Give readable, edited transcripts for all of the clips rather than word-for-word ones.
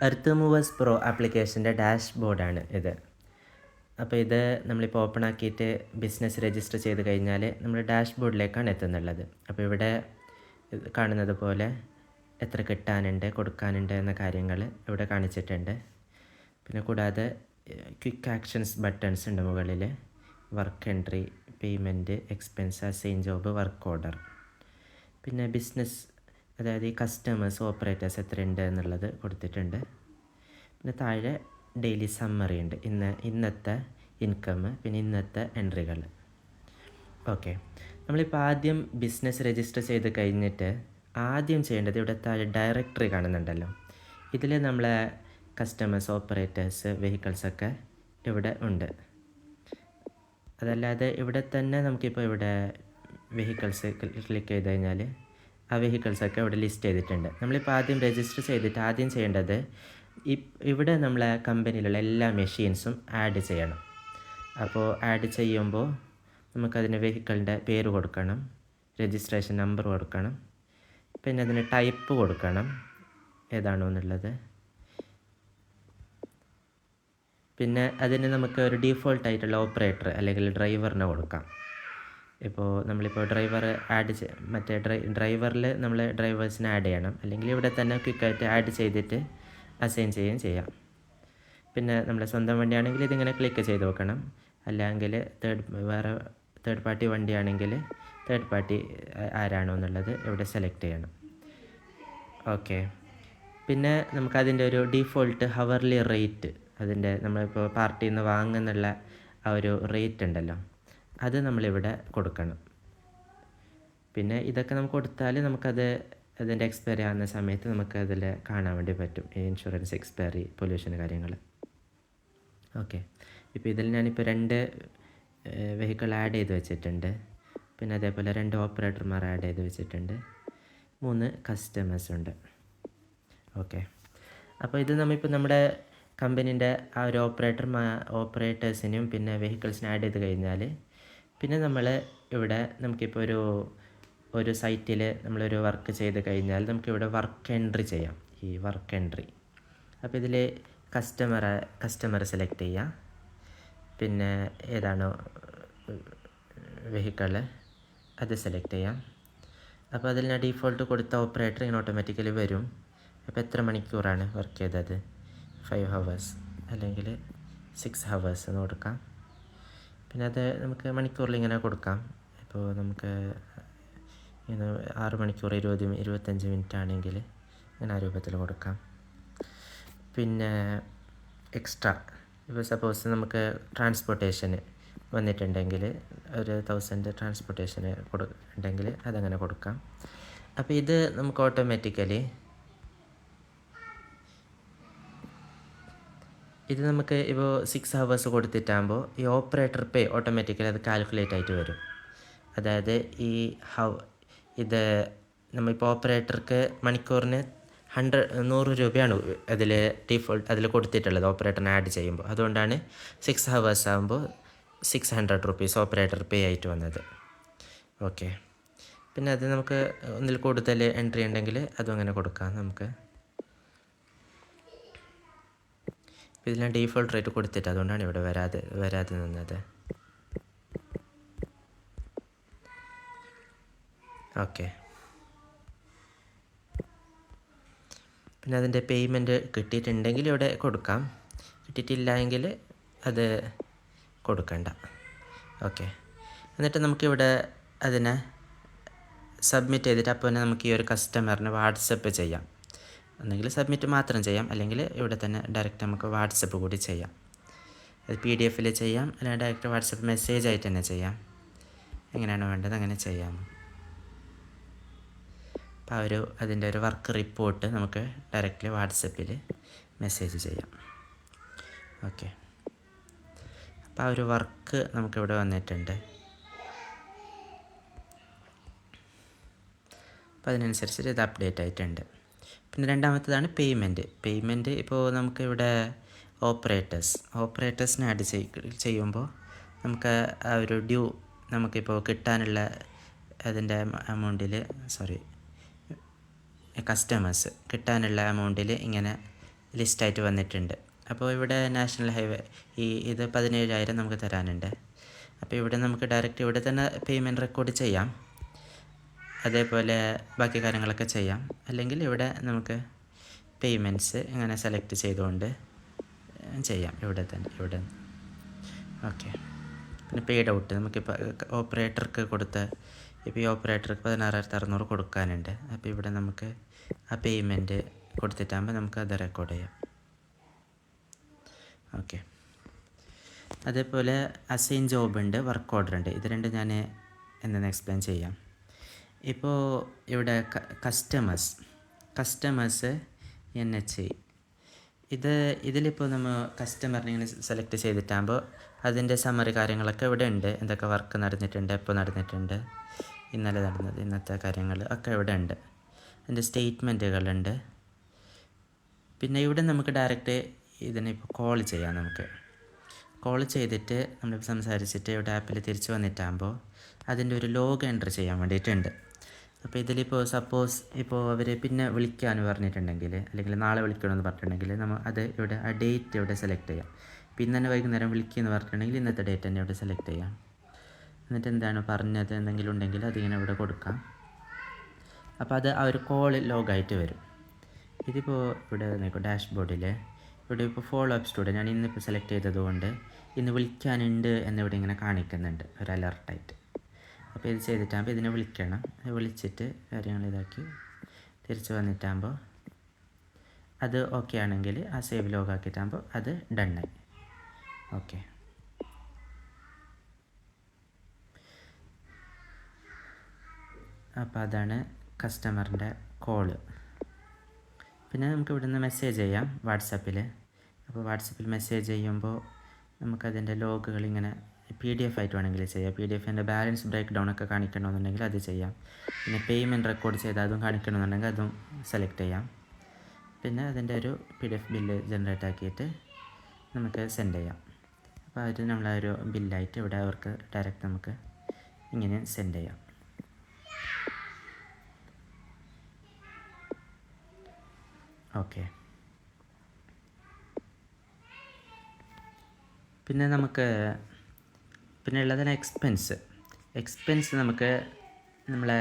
Earth movers pro ആപ്ലിക്കേഷൻ്റെ ഡാഷ്ബോർഡാണ് ഇത്. അപ്പോൾ ഇത് നമ്മളിപ്പോൾ ഓപ്പൺ ആക്കിയിട്ട് ബിസിനസ് രജിസ്റ്റർ ചെയ്ത് കഴിഞ്ഞാൽ നമ്മൾ ഡാഷ്ബോർഡിലേക്കാണ് എത്തുന്നുള്ളത്. അപ്പോൾ ഇവിടെ കാണുന്നത് പോലെ എത്ര കിട്ടാനുണ്ട്, കൊടുക്കാനുണ്ട് എന്ന കാര്യങ്ങൾ ഇവിടെ കാണിച്ചിട്ടുണ്ട്. പിന്നെ കൂടാതെ ക്വിക്ക് ആക്ഷൻസ് ബട്ടൺസ് ഉണ്ട് മുകളിൽ. Work entry, payment, expense, assign job, work order. പിന്നെ ബിസിനസ്, അതായത് ഈ കസ്റ്റമേഴ്സ്, ഓപ്പറേറ്റേഴ്സ് എത്രയുണ്ട് എന്നുള്ളത് കൊടുത്തിട്ടുണ്ട്. പിന്നെ താഴെ ഡെയിലി സമ്മറി ഉണ്ട്, ഇന്നത്തെ ഇൻകം, പിന്നെ ഇന്നത്തെ എൻട്രികൾ. ഓക്കെ, നമ്മളിപ്പോൾ ആദ്യം ബിസിനസ് രജിസ്റ്റർ ചെയ്ത് കഴിഞ്ഞിട്ട് ആദ്യം ചെയ്യേണ്ടത് ഇവിടെ താഴെ ഡയറക്ടറി കാണുന്നുണ്ടല്ലോ, ഇതിൽ നമ്മളെ കസ്റ്റമേഴ്സ്, ഓപ്പറേറ്റേഴ്സ്, വെഹിക്കിൾസൊക്കെ ഇവിടെ ഉണ്ട്. അതല്ലാതെ ഇവിടെ തന്നെ നമുക്കിപ്പോൾ ഇവിടെ വെഹിക്കിൾസ് ക്ലിക്ക് ചെയ്ത് കഴിഞ്ഞാൽ ആ വെഹിക്കിൾസൊക്കെ ഇവിടെ ലിസ്റ്റ് ചെയ്തിട്ടുണ്ട്. നമ്മളിപ്പോൾ ആദ്യം രജിസ്റ്റർ ചെയ്തിട്ട് ആദ്യം ചെയ്യേണ്ടത് ഇവിടെ നമ്മളെ കമ്പനിയിലുള്ള എല്ലാ മെഷീൻസും ആഡ് ചെയ്യണം. അപ്പോൾ ആഡ് ചെയ്യുമ്പോൾ നമുക്കതിന് വെഹിക്കിളിൻ്റെ പേര് കൊടുക്കണം, രജിസ്ട്രേഷൻ നമ്പർ കൊടുക്കണം, പിന്നെ അതിന് ടൈപ്പ് കൊടുക്കണം ഏതാണോ എന്നുള്ളത്. പിന്നെ അതിന് നമുക്ക് ഒരു ഡീഫോൾട്ടായിട്ടുള്ള ഓപ്പറേറ്റർ അല്ലെങ്കിൽ ഡ്രൈവറിനെ കൊടുക്കാം. ഇപ്പോൾ നമ്മളിപ്പോൾ ഡ്രൈവർ ഡ്രൈവറിൽ നമ്മൾ ഡ്രൈവേഴ്സിനെ ആഡ് ചെയ്യണം, അല്ലെങ്കിൽ ഇവിടെ തന്നെ ക്വിക്കായിട്ട് ആഡ് ചെയ്തിട്ട് അസൈൻ ചെയ്യാം. പിന്നെ നമ്മുടെ സ്വന്തം വണ്ടിയാണെങ്കിൽ ഇതിങ്ങനെ ക്ലിക്ക് ചെയ്ത് വെക്കണം, അല്ലെങ്കിൽ തേർഡ് പാർട്ടി വണ്ടിയാണെങ്കിൽ തേർഡ് പാർട്ടി ആരാണോ എന്നുള്ളത് ഇവിടെ സെലക്ട് ചെയ്യണം. ഓക്കെ, പിന്നെ നമുക്കതിൻ്റെ ഒരു ഡീഫോൾട്ട് ഹവർലി റേറ്റ്, അതിൻ്റെ നമ്മളിപ്പോൾ പാർട്ടിയിൽ നിന്ന് വാങ്ങുന്നുള്ള ആ ഒരു റേറ്റ് ഉണ്ടല്ലോ, അത് നമ്മളിവിടെ കൊടുക്കണം. പിന്നെ ഇതൊക്കെ നമുക്ക് കൊടുത്താൽ അതിൻ്റെ എക്സ്പയറി ആകുന്ന സമയത്ത് നമുക്കതിൽ കാണാൻ വേണ്ടി പറ്റും, ഇൻഷുറൻസ് എക്സ്പയറി, പൊല്യൂഷൻ കാര്യങ്ങൾ. ഓക്കെ, ഇപ്പോൾ ഇതിൽ ഞാനിപ്പോൾ 2 വെഹിക്കിൾ ആഡ് ചെയ്ത് വെച്ചിട്ടുണ്ട്. പിന്നെ അതേപോലെ 2 ഓപ്പറേറ്റർമാർ ആഡ് ചെയ്ത് വെച്ചിട്ടുണ്ട്, 3 കസ്റ്റമേഴ്സ് ഉണ്ട്. ഓക്കെ, അപ്പോൾ ഇത് നമ്മളിപ്പോൾ നമ്മുടെ കമ്പനീൻ്റെ ആ ഒരു ഓപ്പറേറ്റേഴ്സിനും പിന്നെ വെഹിക്കിൾസിനും ആഡ് ചെയ്ത് കഴിഞ്ഞാൽ പിന്നെ നമ്മൾ ഇവിടെ നമുക്കിപ്പോൾ ഒരു സൈറ്റിൽ നമ്മളൊരു വർക്ക് ചെയ്ത് കഴിഞ്ഞാൽ നമുക്കിവിടെ വർക്ക് എൻട്രി ചെയ്യാം, ഈ വർക്ക് എൻട്രി. അപ്പോൾ ഇതിൽ കസ്റ്റമർ സെലക്ട് ചെയ്യാം, പിന്നെ ഏതാണോ വെഹിക്കിൾ അത് സെലക്ട് ചെയ്യാം. അപ്പോൾ അതിൽ ഞാൻ ഡീഫോൾട്ട് കൊടുത്ത ഓപ്പറേറ്റർ ഇങ്ങനെ ഓട്ടോമാറ്റിക്കലി വരും. അപ്പോൾ എത്ര മണിക്കൂറാണ് വർക്ക് ചെയ്തത്, 5 hours അല്ലെങ്കിൽ 6 hours എന്ന് കൊടുക്കാം. പിന്നെ അത് നമുക്ക് മണിക്കൂറിൽ ഇങ്ങനെ കൊടുക്കാം. ഇപ്പോൾ നമുക്ക് ഇങ്ങനെ 6 മണിക്കൂർ 25 മിനിറ്റ് ആണെങ്കിൽ ഇങ്ങനെ ആ രൂപത്തിൽ കൊടുക്കാം. പിന്നെ എക്സ്ട്രാ ഇപ്പോൾ സപ്പോസ് നമുക്ക് ട്രാൻസ്പോർട്ടേഷന് വന്നിട്ടുണ്ടെങ്കിൽ ഒരു 1000 ട്രാൻസ്പോർട്ടേഷന് ഉണ്ടെങ്കിൽ അതങ്ങനെ കൊടുക്കാം. അപ്പോൾ ഇത് നമുക്ക് ഓട്ടോമാറ്റിക്കലി ഇത് നമുക്ക് ഇപ്പോൾ 6 hours കൊടുത്തിട്ടാകുമ്പോൾ ഈ ഓപ്പറേറ്റർ പേ ഓട്ടോമാറ്റിക്കലി അത് കാൽക്കുലേറ്റ് ആയിട്ട് വരും. അതായത് ഇത് നമ്മളിപ്പോൾ ഓപ്പറേറ്റർക്ക് മണിക്കൂറിന് 100 രൂപയാണ് അതിൽ കൊടുത്തിട്ടുള്ളത് ഓപ്പറേറ്ററിനെ ആഡ് ചെയ്യുമ്പോൾ. അതുകൊണ്ടാണ് 6 hours ആകുമ്പോൾ 600 rupees ഓപ്പറേറ്റർ പേ ആയിട്ട് വന്നത്. ഓക്കെ, പിന്നെ അത് നമുക്ക് ഒന്നിൽ കൂടുതൽ എൻട്രി ഉണ്ടെങ്കിൽ അതും അങ്ങനെ കൊടുക്കാം നമുക്ക്. ഇതിൽ ഞാൻ ഡീഫോൾട്ട് റേറ്റ് കൊടുത്തിട്ട് അതുകൊണ്ടാണ് ഇവിടെ വരാതെ നിന്നത്. ഓക്കെ, പിന്നെ അതിൻ്റെ പേയ്മെൻറ്റ് കിട്ടിയിട്ടുണ്ടെങ്കിൽ ഇവിടെ കൊടുക്കാം, കിട്ടിയിട്ടില്ല എങ്കിൽ അത് കൊടുക്കണ്ട. ഓക്കെ, എന്നിട്ട് നമുക്കിവിടെ അതിനെ സബ്മിറ്റ് ചെയ്തിട്ട് അപ്പോൾ തന്നെ നമുക്ക് ഈ ഒരു കസ്റ്റമറിന് വാട്സപ്പ് ചെയ്യാം. ഒന്നെങ്കിൽ സബ്മിറ്റ് മാത്രം ചെയ്യാം, അല്ലെങ്കിൽ ഇവിടെ തന്നെ ഡയറക്റ്റ് നമുക്ക് വാട്സപ്പ് കൂടി ചെയ്യാം. അത് PDF ചെയ്യാം, അല്ലെങ്കിൽ ഡയറക്റ്റ് വാട്സപ്പ് മെസ്സേജ് ആയിട്ട് തന്നെ ചെയ്യാം. എങ്ങനെയാണോ വേണ്ടത് അങ്ങനെ ചെയ്യാം. അപ്പോൾ അതിൻ്റെ ഒരു വർക്ക് റിപ്പോർട്ട് നമുക്ക് ഡയറക്റ്റ്ലി വാട്സപ്പിൽ മെസ്സേജ് ചെയ്യാം. ഓക്കെ, അപ്പോൾ ആ ഒരു വർക്ക് നമുക്കിവിടെ വന്നിട്ടുണ്ട്. അപ്പോൾ അതിനനുസരിച്ച് ഇത് അപ്ഡേറ്റ് ആയിട്ടുണ്ട്. പിന്നെ രണ്ടാമത്തേതാണ് പേയ്മെൻറ്റ്. ഇപ്പോൾ നമുക്കിവിടെ ഓപ്പറേറ്റേഴ്സിനെ ആഡ് ചെയ്യുമ്പോൾ നമുക്ക് ആ ഒരു നമുക്കിപ്പോൾ കിട്ടാനുള്ള അതിൻ്റെ എമൗണ്ടിൽ കസ്റ്റമേഴ്സ് കിട്ടാനുള്ള എമൗണ്ടിൽ ഇങ്ങനെ ലിസ്റ്റായിട്ട് വന്നിട്ടുണ്ട്. അപ്പോൾ ഇവിടെ നാഷണൽ ഹൈവേ ഇത് 17,000 നമുക്ക് തരാനുണ്ട്. അപ്പോൾ ഇവിടെ നമുക്ക് ഡയറക്റ്റ് ഇവിടെ തന്നെ പേയ്മെൻറ്റ് റെക്കോർഡ് ചെയ്യാം, അതേപോലെ ബാക്കി കാര്യങ്ങളൊക്കെ ചെയ്യാം. അല്ലെങ്കിൽ ഇവിടെ നമുക്ക് പേയ്മെൻറ്റ്സ് ഇങ്ങനെ സെലക്ട് ചെയ്തുകൊണ്ട് ചെയ്യാം ഇവിടെ തന്നെ. ഓക്കെ. പിന്നെ പെയ്ഡ് ഔട്ട് നമുക്കിപ്പോൾ ഓപ്പറേറ്റർക്ക് കൊടുത്ത ഇപ്പോൾ ഈ ഓപ്പറേറ്റർക്ക് 16,600 കൊടുക്കാനുണ്ട്. അപ്പോൾ ഇവിടെ നമുക്ക് ആ പേയ്മെൻറ്റ് കൊടുത്തിട്ടാകുമ്പോൾ നമുക്ക് അത് റെക്കോർഡ് ചെയ്യാം. ഓക്കെ. അതേപോലെ അസൈൻ ജോബ് ഉണ്ട്, വർക്ക് ഓർഡർ ഉണ്ട്. ഇത് രണ്ടും ഞാൻ എന്തെന്ന് എക്സ്പ്ലെയിൻ ചെയ്യാം. ഇപ്പോൾ ഇവിടെ കസ്റ്റമേഴ്സ് NHI ഇതിലിപ്പോൾ നമ്മൾ കസ്റ്റമറിനെ ഇങ്ങനെ സെലക്ട് ചെയ്തിട്ടാകുമ്പോൾ അതിൻ്റെ സമ്മറി കാര്യങ്ങളൊക്കെ ഇവിടെ ഉണ്ട്. എന്തൊക്കെ വർക്ക് നടന്നിട്ടുണ്ട്, എപ്പോൾ നടന്നിട്ടുണ്ട്, ഇന്നലെ നടന്നത്, ഇന്നത്തെ കാര്യങ്ങൾ ഒക്കെ ഇവിടെ ഉണ്ട്. അതിൻ്റെ സ്റ്റേറ്റ്മെൻറ്റുകളുണ്ട്. പിന്നെ ഇവിടെ നമുക്ക് ഡയറക്റ്റ് ഇതിനെ ഇപ്പോൾ കോൾ ചെയ്യാം. നമുക്ക് കോൾ ചെയ്തിട്ട് നമ്മൾ സംസാരിച്ചിട്ട് ഇവിടെ ആപ്പിൽ തിരിച്ച് വന്നിട്ടാകുമ്പോൾ അതിൻ്റെ ഒരു ലോഗ് എൻട്രി ചെയ്യാൻ വേണ്ടിയിട്ടുണ്ട്. അപ്പോൾ ഇതിലിപ്പോൾ സപ്പോസ് ഇപ്പോൾ അവർ പിന്നെ വിളിക്കാൻ പറഞ്ഞിട്ടുണ്ടെങ്കിൽ, അല്ലെങ്കിൽ നാളെ വിളിക്കണമെന്ന് പറഞ്ഞിട്ടുണ്ടെങ്കിൽ നമ്മൾ അത് ഇവിടെ ആ ഡേറ്റ് ഇവിടെ സെലക്ട് ചെയ്യാം. പിന്നെ തന്നെ വൈകുന്നേരം വിളിക്കുമെന്ന് പറഞ്ഞിട്ടുണ്ടെങ്കിൽ ഇന്നത്തെ ഡേറ്റ് തന്നെ ഇവിടെ സെലക്ട് ചെയ്യാം. എന്നിട്ട് എന്താണ് പറഞ്ഞത് എന്തെങ്കിലും ഉണ്ടെങ്കിൽ അതിങ്ങനെ ഇവിടെ കൊടുക്കാം. അപ്പോൾ അത് ആ ഒരു കോൾ ലോഗായിട്ട് വരും. ഇതിപ്പോൾ ഇവിടെ നോക്കൂ, ഡാഷ്ബോർഡിൽ ഇവിടെ ഇപ്പോൾ ഫോളോ അപ്പ് സ്റ്റുഡൻറ്റ് ഞാൻ ഇന്നിപ്പോൾ സെലക്ട് ചെയ്തതുകൊണ്ട് ഇന്ന് വിളിക്കാനുണ്ട് എന്നിവിടെ ഇങ്ങനെ കാണിക്കുന്നുണ്ട് ഒരു അലർട്ടായിട്ട്. അപ്പോൾ ഇത് ചെയ്തിട്ടാകുമ്പോൾ ഇതിനെ വിളിക്കണം. വിളിച്ചിട്ട് കാര്യങ്ങൾ ഇതാക്കി തിരിച്ച് വന്നിട്ടാകുമ്പോൾ അത് ഓക്കെ ആണെങ്കിൽ ആ സേവ് ലോഗ് ആക്കിയിട്ടാകുമ്പോൾ അത് ഡണ്ണായി. ഓക്കെ. അപ്പോൾ അതാണ് കസ്റ്റമറിൻ്റെ കോള്. പിന്നെ നമുക്ക് ഇവിടുന്ന് മെസ്സേജ് ചെയ്യാം വാട്സാപ്പിൽ. അപ്പോൾ വാട്സാപ്പിൽ മെസ്സേജ് ചെയ്യുമ്പോൾ നമുക്കതിൻ്റെ ലോഗുകൾ ഇങ്ങനെ PDF ആയിട്ട് വേണമെങ്കിൽ ചെയ്യാം. PDFൻ്റെ ബാലൻസ് ബ്രേക്ക് ഡൗൺ ഒക്കെ കാണിക്കണമെന്നുണ്ടെങ്കിൽ അത് ചെയ്യാം. പിന്നെ പേയ്മെൻറ്റ് റെക്കോർഡ് ചെയ്ത് അതും കാണിക്കണമെന്നുണ്ടെങ്കിൽ അതും സെലക്ട് ചെയ്യാം. പിന്നെ അതിൻ്റെ ഒരു PDF ബില്ല് ജനറേറ്റ് ആക്കിയിട്ട് നമുക്ക് സെൻഡ് ചെയ്യാം. അപ്പോൾ അത് നമ്മളൊരു ബില്ലായിട്ട് ഇവിടെ അവർക്ക് ഡയറക്റ്റ് നമുക്ക് ഇങ്ങനെ സെൻഡ് ചെയ്യാം. ഓക്കെ. പിന്നെ നമുക്ക് പിന്നെ ഉള്ളതിന് എക്സ്പെൻസ് നമുക്ക് നമ്മളെ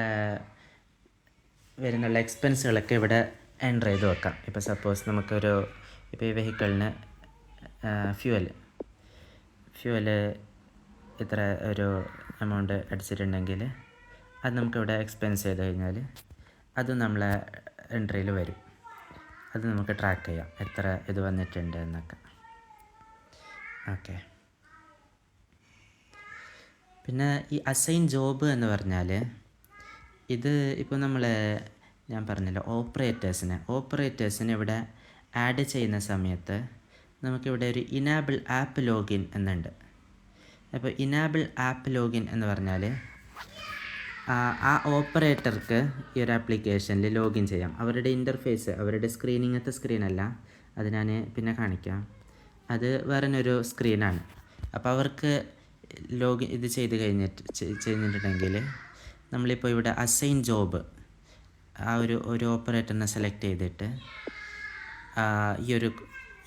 വരുന്നുള്ള എക്സ്പെൻസുകളൊക്കെ ഇവിടെ എൻ്റർ ചെയ്ത് വെക്കാം. ഇപ്പോൾ സപ്പോസ് നമുക്കൊരു ഇപ്പോൾ ഈ വെഹിക്കിളിന് ഫ്യൂവൽ ഇത്ര ഒരു എമൗണ്ട് അടിച്ചിട്ടുണ്ടെങ്കിൽ അത് നമുക്കിവിടെ എക്സ്പെൻസ് ചെയ്ത് കഴിഞ്ഞാൽ അത് നമ്മളെ എൻട്രിയിൽ വരും. അത് നമുക്ക് ട്രാക്ക് ചെയ്യാം എത്ര ഇത് വന്നിട്ടുണ്ട് എന്നൊക്കെ. ഓക്കെ. പിന്നെ ഈ അസൈൻ ജോബ് എന്ന് പറഞ്ഞാൽ ഇത് ഇപ്പോൾ ഞാൻ പറഞ്ഞല്ലോ ഓപ്പറേറ്റേഴ്സിനെ ഇവിടെ ആഡ് ചെയ്യുന്ന സമയത്ത് നമുക്കിവിടെ ഒരു ഇനാബിൾ ആപ്പ് ലോഗിൻ എന്നുണ്ട്. അപ്പോൾ ഇനാബിൾ ആപ്പ് ലോഗിൻ എന്ന് പറഞ്ഞാൽ ആ ഓപ്പറേറ്റർക്ക് ഈ ഒരു ആപ്ലിക്കേഷനിൽ ലോഗിൻ ചെയ്യാം. അവരുടെ ഇൻ്റർഫേസ്, അവരുടെ സ്ക്രീൻ ഇങ്ങനത്തെ സ്ക്രീനല്ല, അത് ഞാൻ പിന്നെ കാണിക്കാം. അത് വേറൊരു സ്ക്രീനാണ്. അപ്പോൾ അവർക്ക് ലോഗിൻ ഇത് ചെയ്തിട്ടുണ്ടെങ്കിൽ നമ്മളിപ്പോൾ ഇവിടെ അസൈൻ ജോബ് ആ ഒരു ഓപ്പറേറ്ററിനെ സെലക്ട് ചെയ്തിട്ട്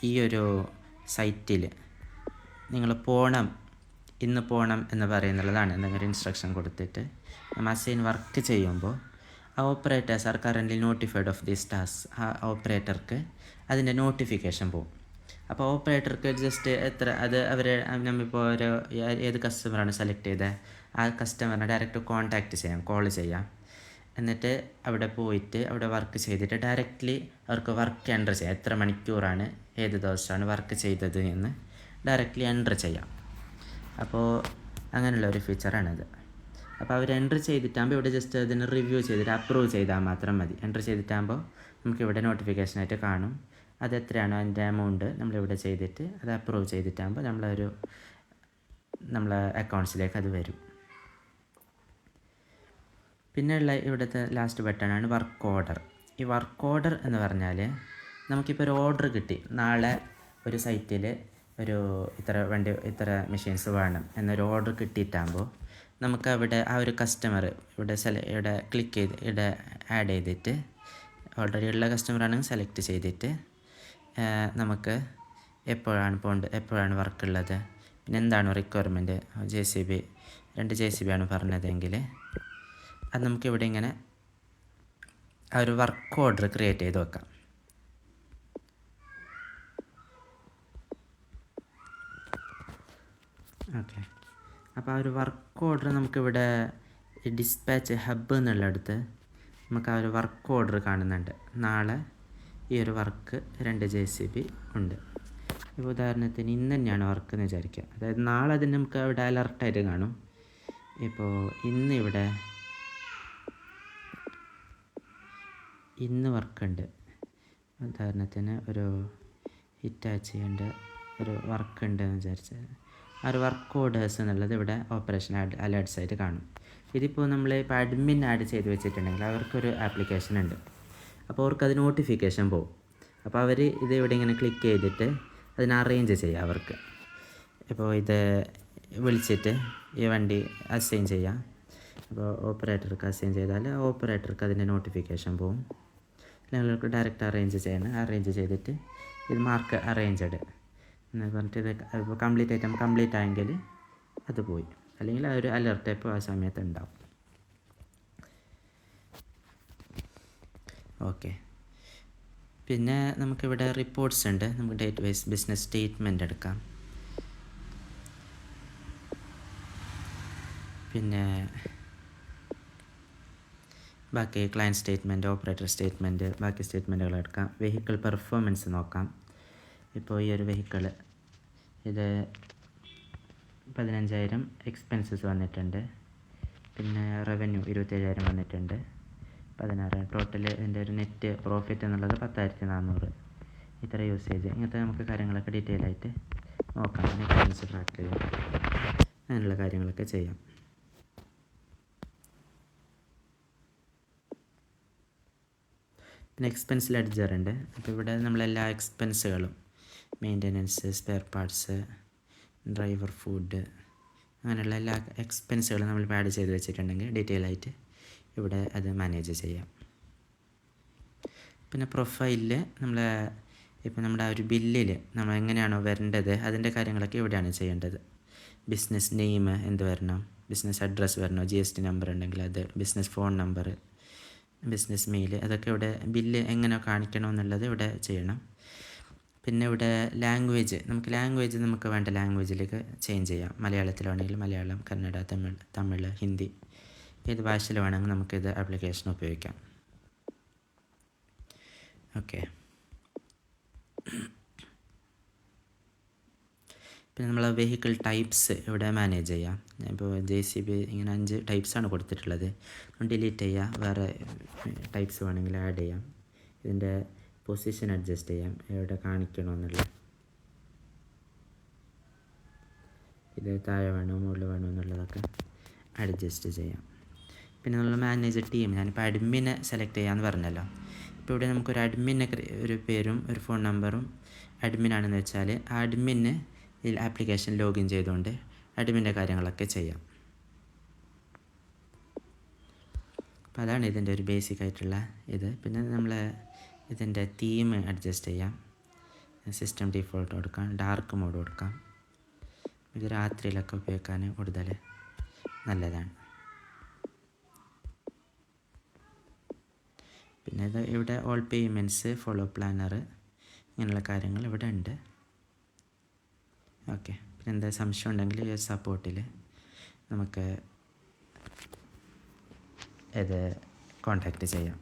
ഈ ഒരു സൈറ്റിൽ നിങ്ങൾ ഇന്ന് പോകണം എന്ന് പറയുന്നുള്ളതാണ്. എന്തെങ്കിലും ഇൻസ്ട്രക്ഷൻ കൊടുത്തിട്ട് നമ്മൾ അസൈൻ വർക്ക് ചെയ്യുമ്പോൾ ആ operators R currently notified of this task, ആ ഓപ്പറേറ്റർക്ക് അതിൻ്റെ നോട്ടിഫിക്കേഷൻ പോകും. അപ്പോൾ ഓപ്പറേറ്റർക്ക് ജസ്റ്റ് നമ്മളിപ്പോൾ ഏത് കസ്റ്റമറാണ് സെലക്ട് ചെയ്തത് ആ കസ്റ്റമറിനെ ഡയറക്റ്റ് കോൾ ചെയ്യാം. എന്നിട്ട് അവിടെ പോയിട്ട് അവിടെ വർക്ക് ചെയ്തിട്ട് ഡയറക്റ്റ്ലി അവർക്ക് വർക്ക് എൻ്റർ ചെയ്യാം. എത്ര മണിക്കൂറാണ് ഏത് ദിവസമാണ് വർക്ക് ചെയ്തത് എന്ന് ഡയറക്റ്റ്ലി എൻ്റർ ചെയ്യാം. അപ്പോൾ അങ്ങനെയുള്ള ഒരു ഫീച്ചറാണിത്. അപ്പോൾ അവർ എൻ്റർ ചെയ്തിട്ടാകുമ്പോൾ ഇവിടെ ജസ്റ്റ് അതിന് റിവ്യൂ ചെയ്തിട്ട് അപ്രൂവ് ചെയ്താൽ മാത്രം മതി. എൻ്റർ ചെയ്തിട്ടാകുമ്പോൾ നമുക്കിവിടെ നോട്ടിഫിക്കേഷനായിട്ട് കാണും. അതെത്രയാണോ അതിൻ്റെ എമൗണ്ട് നമ്മളിവിടെ ചെയ്തിട്ട് അത് അപ്രൂവ് ചെയ്തിട്ടാകുമ്പോൾ നമ്മളെ അക്കൗണ്ട്സിലേക്ക് അത് വരും. പിന്നെയുള്ള ഇവിടുത്തെ ലാസ്റ്റ് ബട്ടണാണ് വർക്ക് ഓർഡർ. ഈ വർക്ക് ഓർഡർ എന്ന് പറഞ്ഞാൽ നമുക്കിപ്പോൾ ഒരു ഓർഡർ കിട്ടി, നാളെ ഒരു സൈറ്റിൽ ഇത്ര മെഷീൻസ് വേണം എന്നൊരു ഓർഡർ കിട്ടിയിട്ടാകുമ്പോൾ നമുക്കവിടെ ആ ഒരു കസ്റ്റമർ ഇവിടെ ക്ലിക്ക് ചെയ്ത് ഇവിടെ ആഡ് ചെയ്തിട്ട് ഓൾറെഡി ഉള്ള കസ്റ്റമറാണെങ്കിൽ സെലക്ട് ചെയ്തിട്ട് നമുക്ക് എപ്പോഴാണ് വർക്കുള്ളത്, പിന്നെ എന്താണ് റിക്വയർമെൻറ്റ്, JCB 2 JCB ആണ് പറഞ്ഞതെങ്കിൽ അത് നമുക്കിവിടെ ഇങ്ങനെ ആ ഒരു വർക്ക് ഓർഡർ ക്രിയേറ്റ് ചെയ്ത് വെക്കാം. ഓക്കെ, അപ്പോൾ ആ ഒരു വർക്ക് ഓർഡർ നമുക്കിവിടെ ഡിസ്പാച്ച് ഹബ്ബ് എന്നുള്ളടത്ത് നമുക്ക് ആ ഒരു വർക്ക് ഓർഡർ കാണുന്നുണ്ട്. നാളെ ഈ ഒരു വർക്ക് 2 JCB ഉണ്ട്. ഇപ്പോൾ ഉദാഹരണത്തിന് ഇന്ന് തന്നെയാണ് വർക്ക് എന്ന് വിചാരിക്കുക. അതായത് നാളെ അതിന് നമുക്ക് അവിടെ അലർട്ടായിട്ട് കാണും. ഇപ്പോൾ ഇന്ന് വർക്കുണ്ട്. ഉദാഹരണത്തിന് ഒരു ഹിറ്റാച്ചിൻ്റെ ഒരു വർക്ക് ഉണ്ടെന്ന് വിചാരിച്ചാൽ ആ ഒരു വർക്ക് ഓർഡേഴ്സ് എന്നുള്ളത് ഇവിടെ ഓപ്പറേഷൻ അലേർട്ട്സ് ആയിട്ട് കാണും. ഇതിപ്പോൾ നമ്മൾ ഇപ്പോൾ അഡ്മിൻ ആഡ് ചെയ്ത് വെച്ചിട്ടുണ്ടെങ്കിൽ അവർക്കൊരു ആപ്ലിക്കേഷൻ ഉണ്ട്. അപ്പോൾ അവർക്കത് നോട്ടിഫിക്കേഷൻ പോകും. അപ്പോൾ അവർ ഇത് ഇവിടെ ഇങ്ങനെ ക്ലിക്ക് ചെയ്തിട്ട് അതിനെ അറേഞ്ച് ചെയ്യുക. അവർക്ക് ഇപ്പോൾ ഇത് വിളിച്ചിട്ട് ഈ വണ്ടി അസൈൻ ചെയ്യാം. അപ്പോൾ ഓപ്പറേറ്റർക്ക് അസൈൻ ചെയ്താൽ ഓപ്പറേറ്റർക്ക് അതിൻ്റെ നോട്ടിഫിക്കേഷൻ പോകും. അല്ലെങ്കിൽ ഡയറക്റ്റ് അറേഞ്ച് ചെയ്തിട്ട് ഇത് മാർക്ക് അറേഞ്ച്ഡ് എന്ന് പറഞ്ഞിട്ട് ഇത് ഇപ്പോൾ കംപ്ലീറ്റ് ആയെങ്കിൽ അത് പോയി, അല്ലെങ്കിൽ ആ ഒരു അലർട്ട് ഇപ്പോൾ ആ സമയത്ത് ഉണ്ടാവും. ഓക്കെ, പിന്നെ നമുക്കിവിടെ റിപ്പോർട്ട്സ് ഉണ്ട്. നമുക്ക് ഡേറ്റ് വൈസ് ബിസിനസ് സ്റ്റേറ്റ്മെൻറ്റ് എടുക്കാം. പിന്നെ ബാക്കി ക്ലയൻറ്റ് സ്റ്റേറ്റ്മെൻറ്റ്, ഓപ്പറേറ്റർ സ്റ്റേറ്റ്മെൻറ്റ്, ബാക്കി സ്റ്റേറ്റ്മെൻറ്റുകൾ എടുക്കാം. വെഹിക്കിൾ പെർഫോമൻസ് നോക്കാം. ഇപ്പോൾ ഈ ഒരു വെഹിക്കിൾ ഇത് 15,000 എക്സ്പെൻസസ് വന്നിട്ടുണ്ട്. പിന്നെ റവന്യൂ 27,000 വന്നിട്ടുണ്ട്. 16 ടോട്ടൽ. ഇതിൻ്റെ ഒരു നെറ്റ് പ്രോഫിറ്റ് എന്നുള്ളത് 10,400. ഇത്ര യൂസേജ്, ഇങ്ങനത്തെ നമുക്ക് കാര്യങ്ങളൊക്കെ ഡീറ്റെയിൽ ആയിട്ട് നോക്കാം. എക്സ്പെൻസ് ട്രാക്ക് ചെയ്യാം, അങ്ങനെയുള്ള കാര്യങ്ങളൊക്കെ ചെയ്യാം. പിന്നെ എക്സ്പെൻസ് ലെഡ്ജർ ഉണ്ട്. അപ്പോൾ ഇവിടെ നമ്മളെല്ലാ എക്സ്പെൻസുകളും maintenance, spare parts, driver food, അങ്ങനെയുള്ള എല്ലാ എക്സ്പെൻസുകളും നമ്മൾ ആഡ് ചെയ്ത് വെച്ചിട്ടുണ്ടെങ്കിൽ ഡീറ്റെയിൽ ആയിട്ട് ഇവിടെ അത് മാനേജ് ചെയ്യാം. പിന്നെ പ്രൊഫൈലിൽ ഇപ്പോൾ നമ്മുടെ ആ ഒരു ബില്ലിൽ നമ്മൾ എങ്ങനെയാണോ വരേണ്ടത് അതിൻ്റെ കാര്യങ്ങളൊക്കെ ഇവിടെയാണ് ചെയ്യേണ്ടത്. ബിസിനസ് നെയിം എന്ത് വരണം, ബിസിനസ് അഡ്രസ്സ് വരണോ, GST നമ്പർ ഉണ്ടെങ്കിൽ അത്, business phone number, business mail, അതൊക്കെ ഇവിടെ ബില്ല് എങ്ങനെ കാണിക്കണമെന്നുള്ളത് ഇവിടെ ചെയ്യണം. പിന്നെ ഇവിടെ ലാംഗ്വേജ് നമുക്ക് വേണ്ട ലാംഗ്വേജിലേക്ക് ചേഞ്ച് ചെയ്യാം. മലയാളത്തിലാണെങ്കിൽ മലയാളം, കന്നഡ, തമിഴ്, ഹിന്ദി, ഏത് ഭാഷയിൽ വേണമെങ്കിൽ നമുക്കിത് ആപ്ലിക്കേഷൻ ഉപയോഗിക്കാം. ഓക്കെ, പിന്നെ നമ്മൾ വെഹിക്കിൾ ടൈപ്സ് ഇവിടെ മാനേജ് ചെയ്യാം. ഇപ്പോൾ JCB ഇങ്ങനെ 5 ടൈപ്സാണ് കൊടുത്തിട്ടുള്ളത്. ഡിലീറ്റ് ചെയ്യാം, വേറെ ടൈപ്സ് വേണമെങ്കിൽ ആഡ് ചെയ്യാം. ഇതിൻ്റെ പൊസിഷൻ അഡ്ജസ്റ്റ് ചെയ്യാം, എവിടെ കാണിക്കണമെന്നുള്ള, ഇത് താഴെ വേണോ മുകളിൽ വേണോ എന്നുള്ളതൊക്കെ അഡ്ജസ്റ്റ് ചെയ്യാം. പിന്നെ നമ്മൾ മാനേജ് ടീം, ഞാനിപ്പോൾ അഡ്മിനെ സെലക്ട് ചെയ്യാമെന്ന് പറഞ്ഞല്ലോ. ഇപ്പോൾ ഇവിടെ നമുക്കൊരു അഡ്മിനെ ഒരു പേരും ഒരു ഫോൺ നമ്പറും അഡ്മിനാണെന്ന് വെച്ചാൽ ആ അഡ്മിന് ഇതിൽ ആപ്ലിക്കേഷൻ ലോഗിൻ ചെയ്തുകൊണ്ട് അഡ്മിൻ്റെ കാര്യങ്ങളൊക്കെ ചെയ്യാം. അപ്പോൾ അതാണ് ഇതിൻ്റെ ഒരു ബേസിക് ആയിട്ടുള്ള ഇത്. പിന്നെ നമ്മൾ ഇതിൻ്റെ തീം അഡ്ജസ്റ്റ് ചെയ്യാം. സിസ്റ്റം ഡിഫോൾട്ട് കൊടുക്കാം, ഡാർക്ക് മോഡ് കൊടുക്കാം. ഇത് രാത്രിയിലൊക്കെ ഉപയോഗിക്കാൻ കൂടുതൽ നല്ലതാണ്. പിന്നെ ഇത് ഇവിടെ ഓൾ പേയ്മെൻറ്റ്സ്, ഫോളോ പ്ലാനർ, ഇങ്ങനെയുള്ള കാര്യങ്ങൾ ഇവിടെ ഉണ്ട്. ഓക്കെ, പിന്നെ എന്താ സംശയം ഉണ്ടെങ്കിൽ ഈ സപ്പോർട്ടിൽ നമുക്ക് ഇത് കോൺടാക്റ്റ് ചെയ്യാം.